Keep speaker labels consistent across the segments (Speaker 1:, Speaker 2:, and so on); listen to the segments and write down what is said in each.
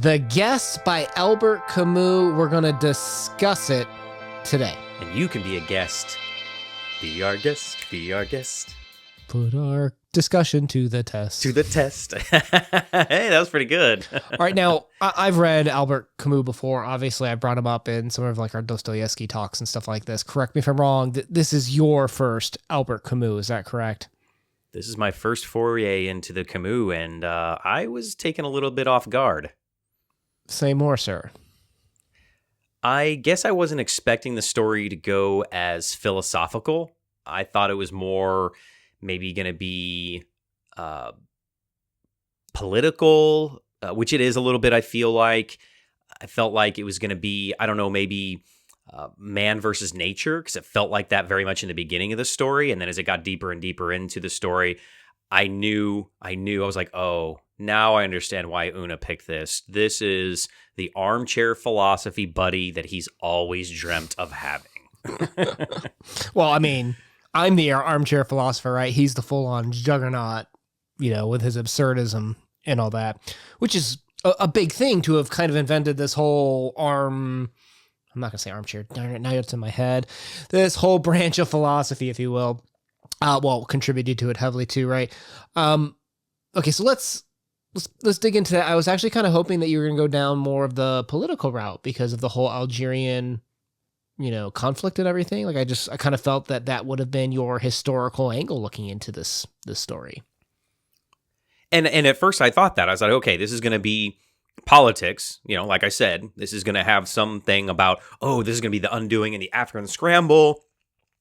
Speaker 1: The Guest by Albert Camus. We're going to discuss it today.
Speaker 2: And you can be a guest. Be our guest. Be our guest.
Speaker 1: Put our discussion to the test.
Speaker 2: To the test. Hey, that was pretty good.
Speaker 1: All right, now, I've read Albert Camus before. Obviously, I brought him up in some of like our Dostoevsky talks and stuff like this. Correct me if I'm wrong. This is your first Albert Camus. Is that correct?
Speaker 2: This is my first foray into the Camus, and I was taken a little bit off guard.
Speaker 1: Say more, sir.
Speaker 2: I guess I wasn't expecting the story to go as philosophical. I thought it was more maybe going to be political, which it is a little bit, I feel like. I felt like it was going to be, I don't know, maybe man versus nature, because it felt like that very much in the beginning of the story. And then as it got deeper and deeper into the story, I was like, oh, now I understand why Una picked this. This is the armchair philosophy buddy that he's always dreamt of having.
Speaker 1: Well, I mean, I'm the armchair philosopher, right? He's the full-on juggernaut, with his absurdism and all that, which is a big thing to have kind of invented this whole I'm not going to say armchair, darn it, now it's in my head. This whole branch of philosophy, if you will. Contributed to it heavily too, right? Okay, so let's dig into that. I was actually kind of hoping that you were going to go down more of the political route because of the whole Algerian, conflict and everything. Like I kind of felt that would have been your historical angle looking into this story.
Speaker 2: And at first I thought that. I was like, okay, this is going to be politics. Like I said, this is going to have something about, this is going to be the undoing and the African scramble.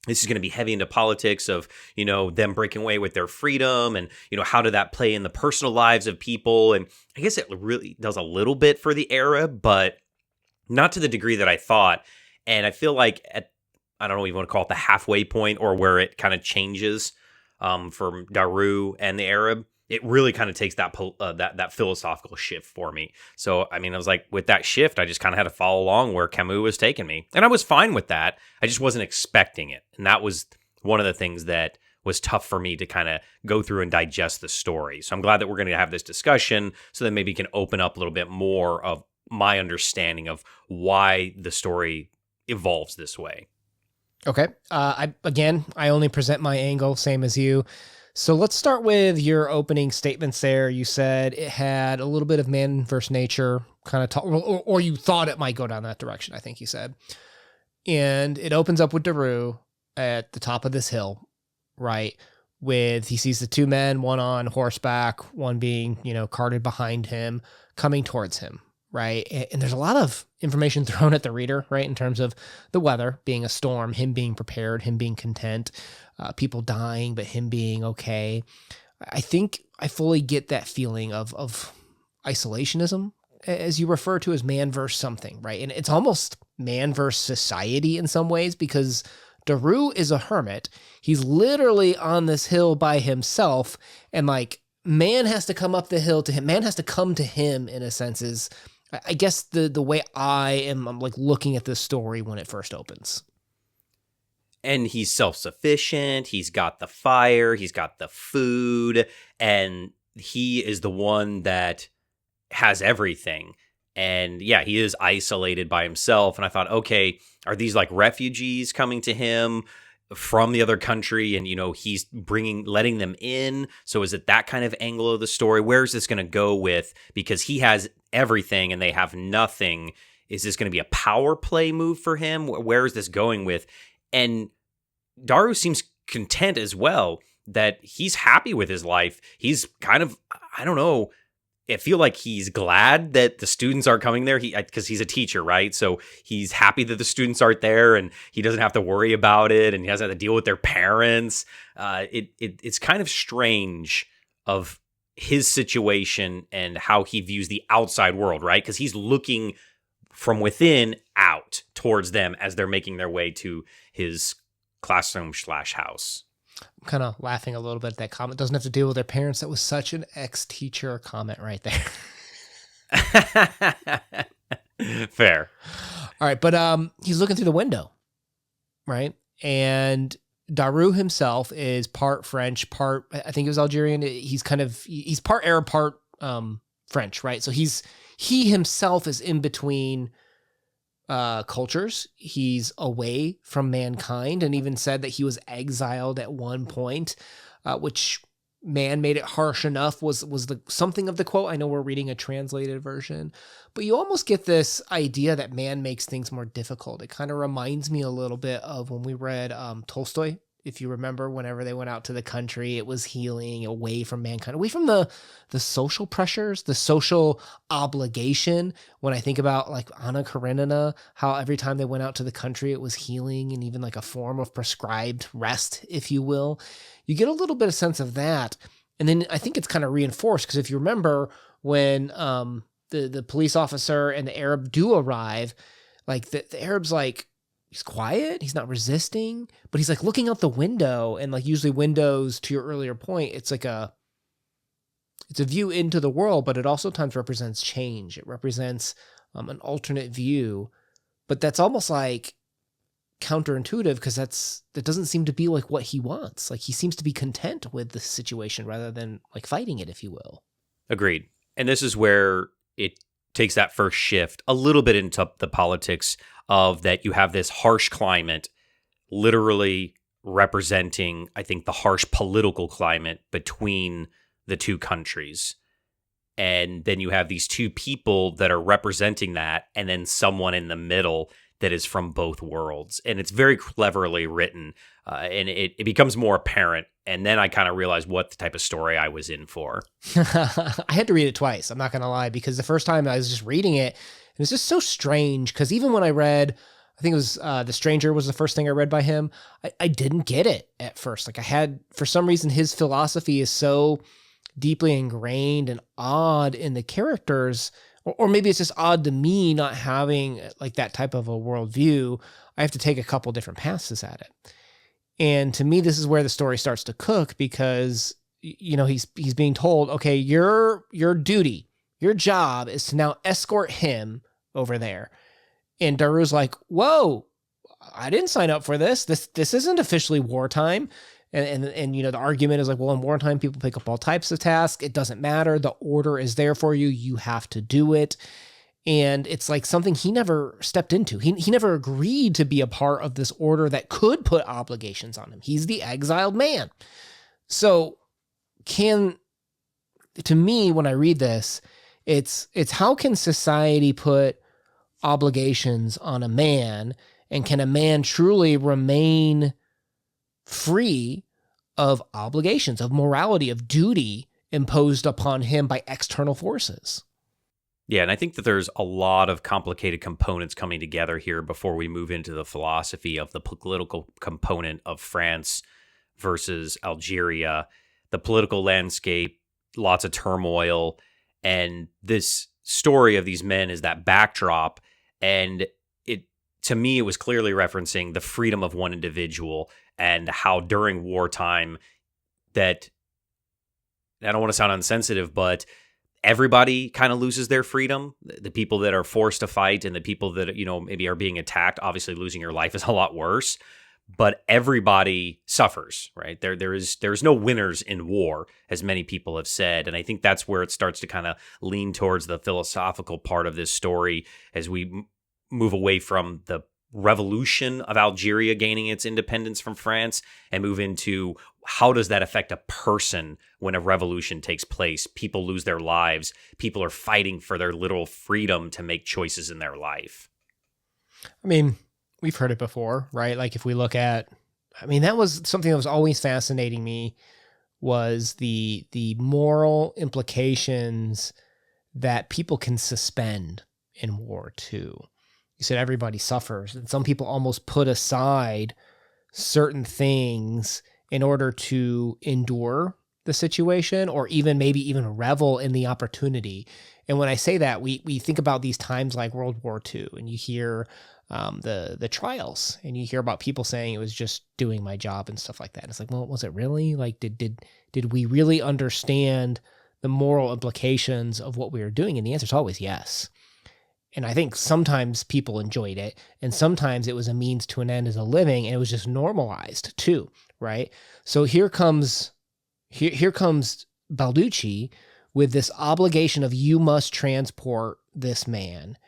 Speaker 2: This is going to be heavy into politics of, them breaking away with their freedom and, how did that play in the personal lives of people? And I guess it really does a little bit for the era, but not to the degree that I thought. And I feel like I don't know if you want to call it the halfway point or where it kind of changes from Daru and the Arab. It really kind of takes that philosophical shift for me. So, I mean, I was like, with that shift, I just kind of had to follow along where Camus was taking me. And I was fine with that. I just wasn't expecting it. And that was one of the things that was tough for me to kind of go through and digest the story. So I'm glad that we're going to have this discussion so that maybe can open up a little bit more of my understanding of why the story evolves this way.
Speaker 1: Okay. I only present my angle, same as you. So let's start with your opening statements there. You said it had a little bit of man versus nature kind of talk, or you thought it might go down that direction, I think you said. And it opens up with Daru at the top of this hill, right? He sees the two men, one on horseback, one being, carted behind him, coming towards him, right? And there's a lot of information thrown at the reader, right? In terms of the weather being a storm, him being prepared, him being content, people dying, but him being okay. I think I fully get that feeling of isolationism, as you refer to as man versus something, right? And it's almost man versus society in some ways, because Daru is a hermit. He's literally on this hill by himself, and like man has to come up the hill to him. Man has to come to him in a sense is, I guess, the way I'm like looking at this story when it first opens.
Speaker 2: And he's self-sufficient, he's got the fire, he's got the food, and he is the one that has everything. And yeah, he is isolated by himself. And I thought, okay, are these like refugees coming to him from the other country? And, he's letting them in. So is it that kind of angle of the story? Where is this going to go with? Because he has everything and they have nothing. Is this going to be a power play move for him? Where is this going with? And Daru seems content as well, that he's happy with his life. He's kind of, I don't know, I feel like he's glad that the students are coming there because he's a teacher, right? So he's happy that the students aren't there and he doesn't have to worry about it and he doesn't have to deal with their parents. It's kind of strange of his situation and how he views the outside world, right? Because he's looking from within out towards them as they're making their way to his classroom/house.
Speaker 1: I'm kind of laughing a little bit at that comment. Doesn't have to deal with their parents. That was such an ex-teacher comment right there.
Speaker 2: Fair.
Speaker 1: All right, but he's looking through the window, right? And Daru himself is part French, part, I think it was Algerian. He's part Arab, part French, right? So he himself is in between cultures. He's away from mankind, and even said that he was exiled at one point, which man made it harsh enough was the something of the quote. I know we're reading a translated version, but you almost get this idea that man makes things more difficult. It kind of reminds me a little bit of when we read Tolstoy. If you remember, whenever they went out to the country, it was healing away from mankind, away from the social pressures, the social obligation. When I think about like Anna Karenina, how every time they went out to the country, it was healing and even like a form of prescribed rest, if you will. You get a little bit of sense of that. And then I think it's kind of reinforced because if you remember when the police officer and the Arab do arrive, like the Arab's like, he's quiet, he's not resisting, but he's like looking out the window, and like usually windows, to your earlier point, it's a view into the world, but it also times represents change. It represents an alternate view, but that's almost like counterintuitive because that doesn't seem to be like what he wants. Like he seems to be content with the situation rather than like fighting it, if you will.
Speaker 2: Agreed. And this is where it takes that first shift a little bit into the politics of that you have this harsh climate literally representing, I think, the harsh political climate between the two countries. And then you have these two people that are representing that, and then someone in the middle that is from both worlds. And it's very cleverly written, and it becomes more apparent. And then I kind of realized what the type of story I was in for.
Speaker 1: I had to read it twice, I'm not going to lie, because the first time I was just reading it, it was just so strange, because even when I read, I think it was The Stranger was the first thing I read by him, I didn't get it at first. Like I had, for some reason, his philosophy is so deeply ingrained and odd in the characters, or maybe it's just odd to me not having like that type of a worldview. I have to take a couple different passes at it. And to me, this is where the story starts to cook because, you know, he's being told, okay, your duty, your job is to now escort him over there. And Daru's like, whoa, I didn't sign up for this. This isn't officially wartime. And you know, the argument is like, well, in wartime, people pick up all types of tasks. It doesn't matter. The order is there for you. You have to do it. And it's like something he never stepped into. He never agreed to be a part of this order that could put obligations on him. He's the exiled man. So to me, when I read this, it's how can society put obligations on a man, and can a man truly remain free of obligations, of morality, of duty imposed upon him by external forces?
Speaker 2: Yeah, and I think that there's a lot of complicated components coming together here before we move into the philosophy of the political component of France versus Algeria, the political landscape, lots of turmoil, and this story of these men is that backdrop. And to me, it was clearly referencing the freedom of one individual and how during wartime that, I don't want to sound insensitive, but everybody kind of loses their freedom. The people that are forced to fight and the people that, you know, maybe are being attacked, obviously losing your life is a lot worse, but everybody suffers, right? There's no winners in war, as many people have said. And I think that's where it starts to kind of lean towards the philosophical part of this story as we move away from the revolution of Algeria gaining its independence from France and move into how does that affect a person when a revolution takes place? People lose their lives. People are fighting for their literal freedom to make choices in their life.
Speaker 1: I mean, we've heard it before, right? Like if we look at, I mean, that was something that was always fascinating me, was the moral implications that people can suspend in war too. You said everybody suffers, and some people almost put aside certain things in order to endure the situation, or maybe even revel in the opportunity. And when I say that, we think about these times like World War II, and you hear the trials, and you hear about people saying it was just doing my job and stuff like that. And it's like, well, was it really? Like, did we really understand the moral implications of what we were doing? And the answer is always yes. And I think sometimes people enjoyed it, and sometimes it was a means to an end as a living, and it was just normalized too, right? So here comes Balducci with this obligation of you must transport this man.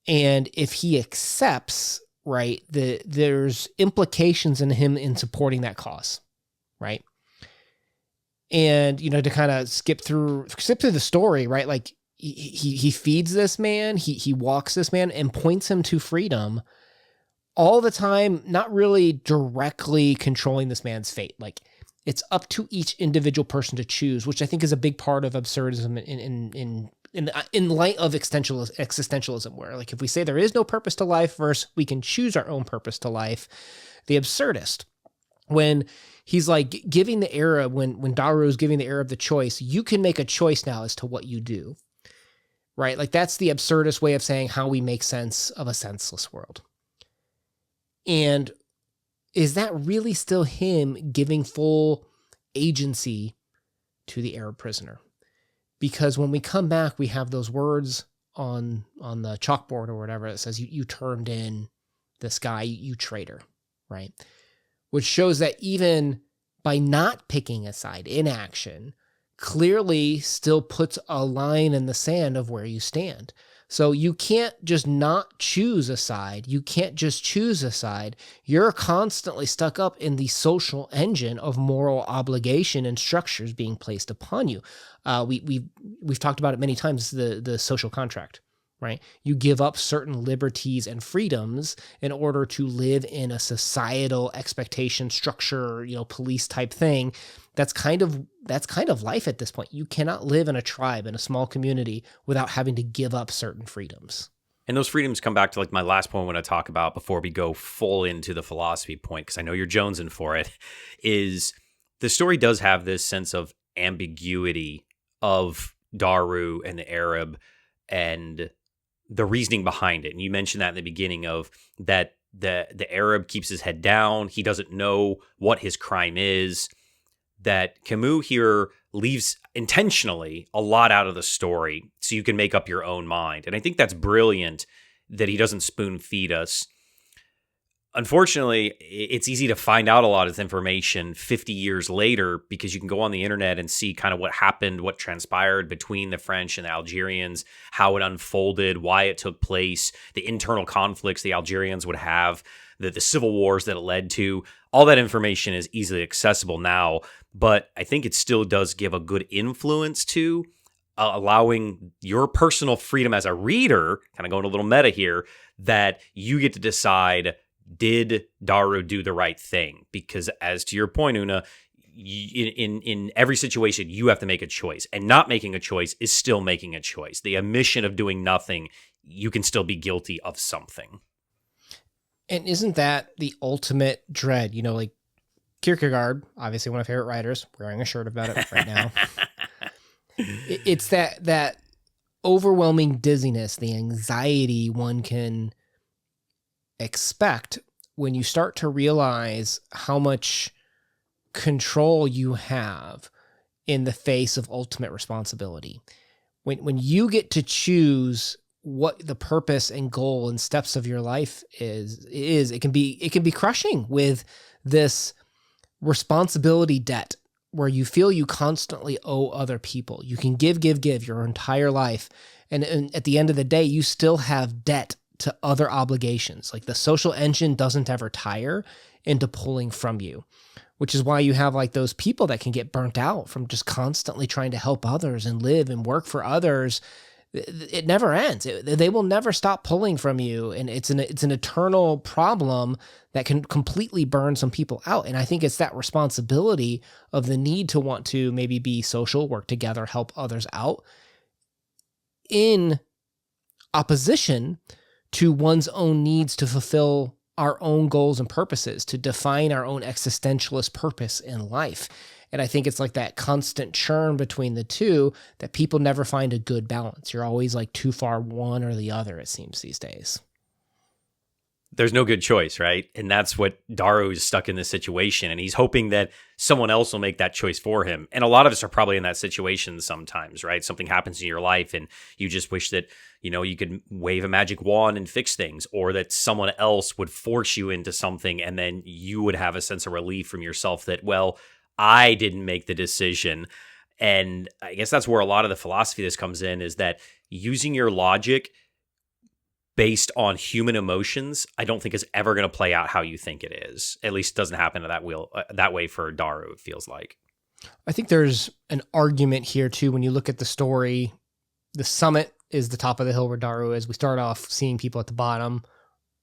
Speaker 1: And if he accepts, right, there's implications in him in supporting that cause, right? And, to kind of skip through the story, right? Like he feeds this man, he walks this man and points him to freedom all the time, not really directly controlling this man's fate. Like it's up to each individual person to choose, which I think is a big part of absurdism in light of existentialism, where like if we say there is no purpose to life versus we can choose our own purpose to life, the absurdist, when he's like giving the Arab, when Daru is giving the Arab the choice, you can make a choice now as to what you do, right? Like that's the absurdist way of saying how we make sense of a senseless world. And is that really still him giving full agency to the Arab prisoner? Because when we come back, we have those words on the chalkboard or whatever that says, you turned in this guy, you traitor, right? Which shows that even by not picking a side, inaction clearly still puts a line in the sand of where you stand. So you can't just not choose a side. You can't just choose a side. You're constantly stuck up in the social engine of moral obligation and structures being placed upon you. We've talked about it many times, the social contract, right? You give up certain liberties and freedoms in order to live in a societal expectation structure, police type thing. That's kind of life at this point. You cannot live in a tribe, in a small community, without having to give up certain freedoms.
Speaker 2: And those freedoms come back to like my last point I want to talk about before we go full into the philosophy point, because I know you're jonesing for it, is the story does have this sense of ambiguity of Daru and the Arab and the reasoning behind it. And you mentioned that in the beginning of that the Arab keeps his head down. He doesn't know what his crime is. That Camus here leaves intentionally a lot out of the story so you can make up your own mind. And I think that's brilliant that he doesn't spoon feed us. Unfortunately, it's easy to find out a lot of this information 50 years later because you can go on the internet and see kind of what happened, what transpired between the French and the Algerians, how it unfolded, why it took place, the internal conflicts the Algerians would have, the civil wars that it led to. All that information is easily accessible now, but I think it still does give a good influence to allowing your personal freedom as a reader, kind of going a little meta here, that you get to decide, did Daru do the right thing? Because as to your point, Una, in every situation, you have to make a choice, and not making a choice is still making a choice. The omission of doing nothing, you can still be guilty of something.
Speaker 1: And isn't that the ultimate dread? Like Kierkegaard, obviously one of my favorite writers, wearing a shirt about it right now. It's that overwhelming dizziness, the anxiety one can expect when you start to realize how much control you have in the face of ultimate responsibility. When you get to choose what the purpose and goal and steps of your life is it can be crushing with this responsibility debt where you feel you constantly owe other people. You can give your entire life, and at the end of the day you still have debt to other obligations. Like the social engine doesn't ever tire into pulling from you, which is why you have like those people that can get burnt out from just constantly trying to help others and live and work for others. It never ends. They will never stop pulling from you, and it's an eternal problem that can completely burn some people out. And I think it's that responsibility of the need to want to maybe be social, work together, help others out, in opposition to one's own needs to fulfill our own goals and purposes, to define our own existentialist purpose in life. And I think it's like that constant churn between the two that people never find a good balance. You're always like too far one or the other, it seems these days.
Speaker 2: There's no good choice, right? And that's what Daru is stuck in this situation. And he's hoping that someone else will make that choice for him. And a lot of us are probably in that situation sometimes, right? Something happens in your life and you just wish that, you could wave a magic wand and fix things, or that someone else would force you into something. And then you would have a sense of relief from yourself that, well, I didn't make the decision. And I guess that's where a lot of the philosophy of this comes in, is that using your logic based on human emotions, I don't think is ever going to play out how you think it is. At least it doesn't happen that way for Daru, it feels like.
Speaker 1: I think there's an argument here too. When you look at the story, the summit is the top of the hill where Daru is. We start off seeing people at the bottom,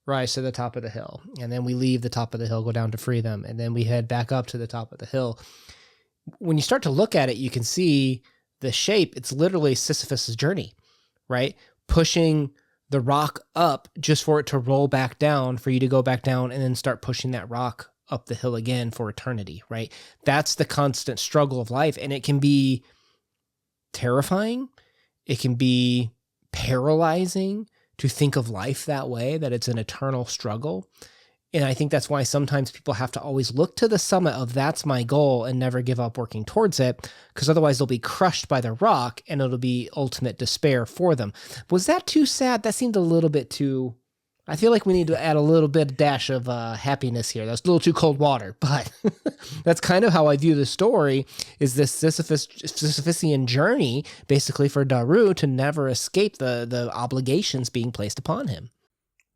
Speaker 1: rise to the top of the hill. And then we leave the top of the hill, go down to free them. And then we head back up to the top of the hill. When you start to look at it, you can see the shape. It's literally Sisyphus's journey, right? Pushing the rock up just for it to roll back down, for you to go back down and then start pushing that rock up the hill again for eternity, right? That's the constant struggle of life. And it can be terrifying. It can be paralyzing to think of life that way, that it's an eternal struggle. And I think that's why sometimes people have to always look to the summit of that's my goal and never give up working towards it, because otherwise they'll be crushed by the rock and it'll be ultimate despair for them. Was that too sad? That seemed a little bit too... I feel like we need to add a little bit dash of happiness here. That's a little too cold water, but that's kind of how I view the story, is this Sisyphusian journey basically for Daru to never escape the obligations being placed upon him.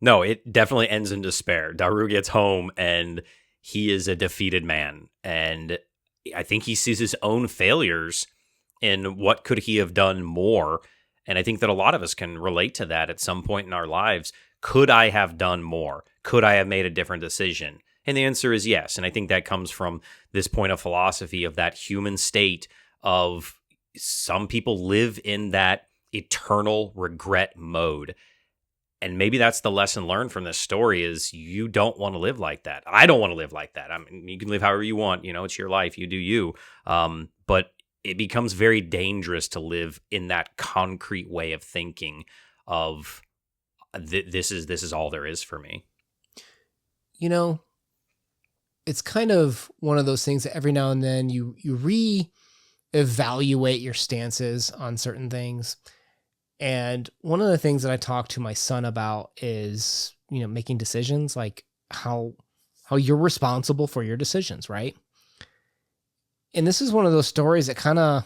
Speaker 2: No, it definitely ends in despair. Daru gets home and he is a defeated man. And I think he sees his own failures in what could he have done more. And I think that a lot of us can relate to that at some point in our lives. Could I have done more? Could I have made a different decision? And the answer is yes. And I think that comes from this point of philosophy of that human state of some people live in that eternal regret mode. And maybe that's the lesson learned from this story, is you don't want to live like that. I don't want to live like that. I mean, you can live however you want. You know, it's your life. You do you. But it becomes very dangerous to live in that concrete way of thinking of this is all there is for me.
Speaker 1: You know, it's kind of one of those things that every now and then you re-evaluate your stances on certain things. And one of the things that I talk to my son about is, you know, making decisions, like how you're responsible for your decisions, right? And this is one of those stories that kind of,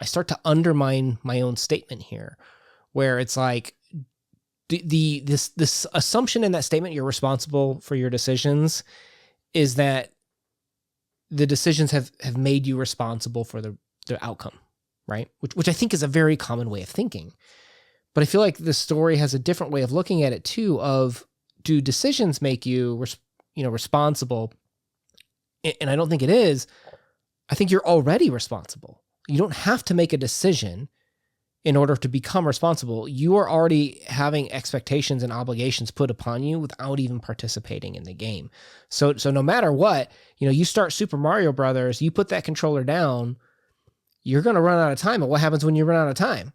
Speaker 1: I start to undermine my own statement here, where it's like, this assumption in that statement, you're responsible for your decisions, is that the decisions have made you responsible for the outcome, right? Which I think is a very common way of thinking. But I feel like the story has a different way of looking at it too, of, do decisions make you, responsible? And I don't think it is. I think you're already responsible. You don't have to make a decision in order to become responsible. You are already having expectations and obligations put upon you without even participating in the game. So no matter what, you start Super Mario Brothers, you put that controller down, you're going to run out of time. And what happens when you run out of time?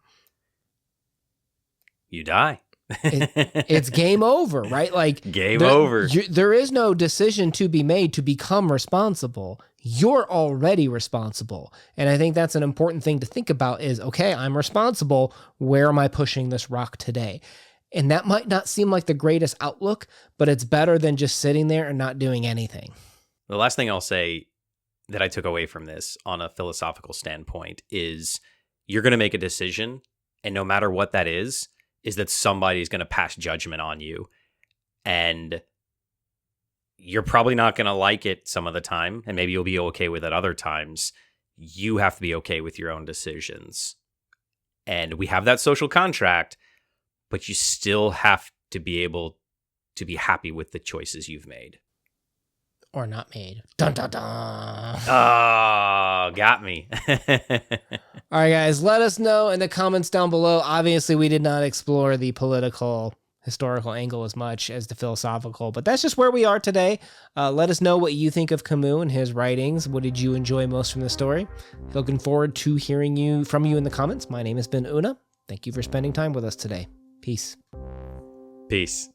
Speaker 2: You die.
Speaker 1: It's game over, right? Like
Speaker 2: game over.
Speaker 1: There is no decision to be made to become responsible. You're already responsible. And I think that's an important thing to think about is, okay, I'm responsible. Where am I pushing this rock today? And that might not seem like the greatest outlook, but it's better than just sitting there and not doing anything.
Speaker 2: The last thing I'll say that I took away from this on a philosophical standpoint is you're going to make a decision, and no matter what that is that somebody's going to pass judgment on you. And you're probably not going to like it some of the time, and maybe you'll be okay with it other times. You have to be okay with your own decisions. And we have that social contract, but you still have to be able to be happy with the choices you've made.
Speaker 1: Or not made. Dun, dun, dun.
Speaker 2: Oh, got me.
Speaker 1: All right, guys, let us know in the comments down below. Obviously, we did not explore the political, historical angle as much as the philosophical, but that's just where we are today. Let us know what you think of Camus and his writings. What did you enjoy most from the story? Looking forward to hearing from you in the comments. My name has been Una. Thank you for spending time with us today. Peace.
Speaker 2: Peace.